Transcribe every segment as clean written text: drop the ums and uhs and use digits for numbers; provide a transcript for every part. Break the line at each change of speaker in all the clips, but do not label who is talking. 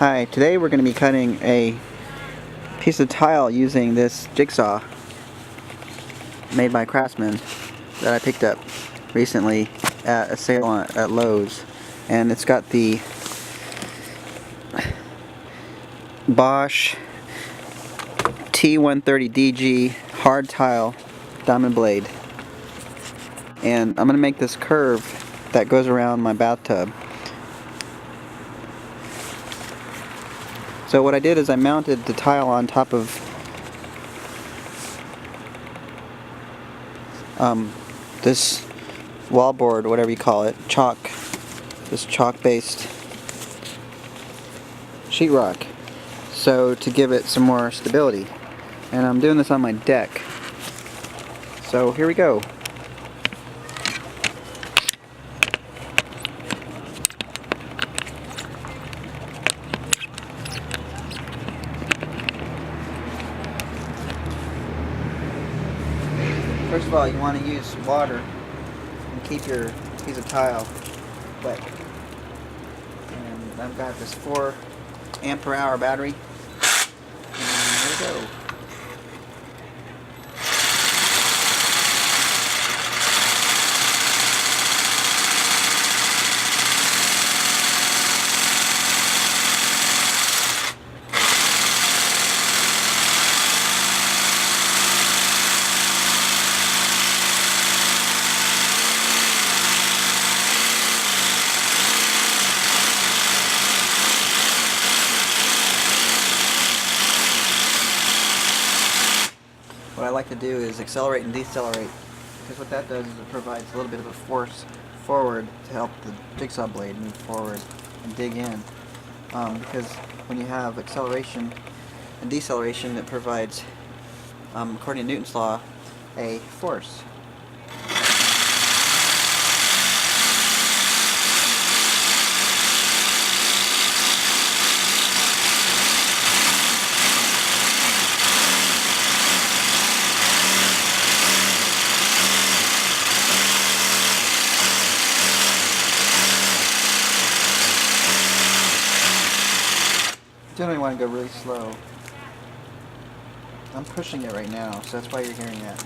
Hi, today we're going to be cutting a piece of tile using this jigsaw made by Craftsman that I picked up recently at a sale at Lowe's, and it's got the Bosch T130DG hard tile diamond blade, and I'm going to make this curve that goes around my bathtub. So what I did is I mounted the tile on top of this wallboard, whatever you call it, this chalk-based sheetrock, so to give it some more stability. And I'm doing this on my deck. So here we go. First of all, you want to use water and keep your piece of tile wet. And I've got this 4 ampere-hour battery. And there we go. What I like to do is accelerate and decelerate, because what that does is it provides a little bit of a force forward to help the jigsaw blade move forward and dig in. Because when you have acceleration and deceleration, it provides, according to Newton's law, a force. Generally want to go really slow. I'm pushing it right now, so that's why you're hearing that.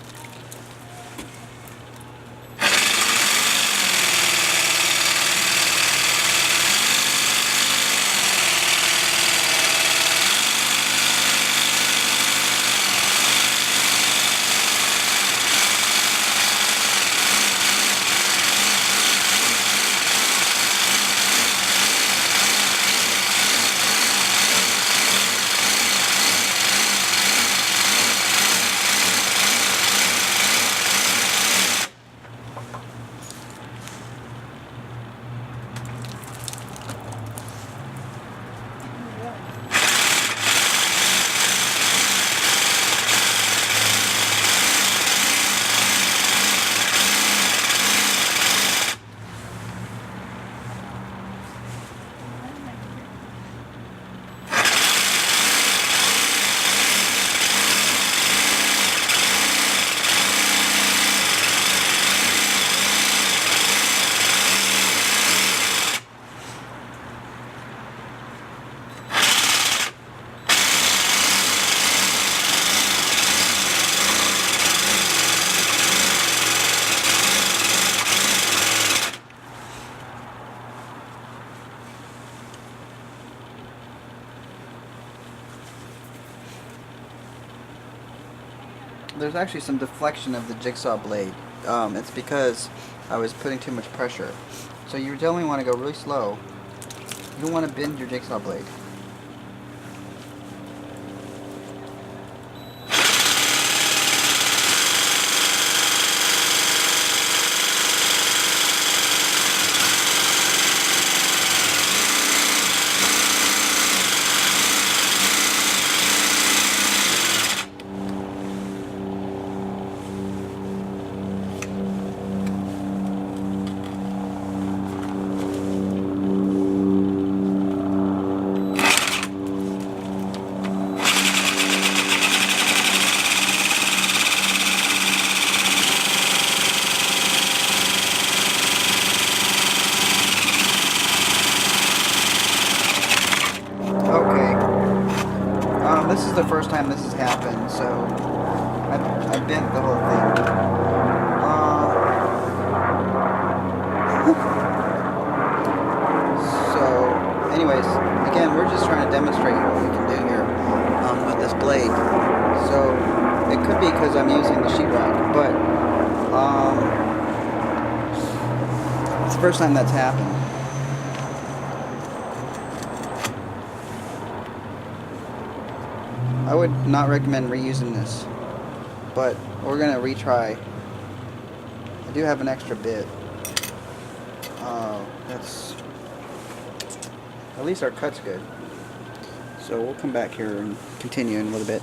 There's actually some deflection of the jigsaw blade. It's because I was putting too much pressure. So you definitely want to go really slow. You don't want to bend your jigsaw blade. the first time this has happened, so I bent the whole thing. So, anyways, again, we're just trying to demonstrate what we can do here with this blade. So, it could be because I'm using the sheetrock, but it's the first time that's happened. I would not recommend reusing this, but we're going to retry. I do have an extra bit. That's, at least our cut's good. So we'll come back here and continue in a little bit.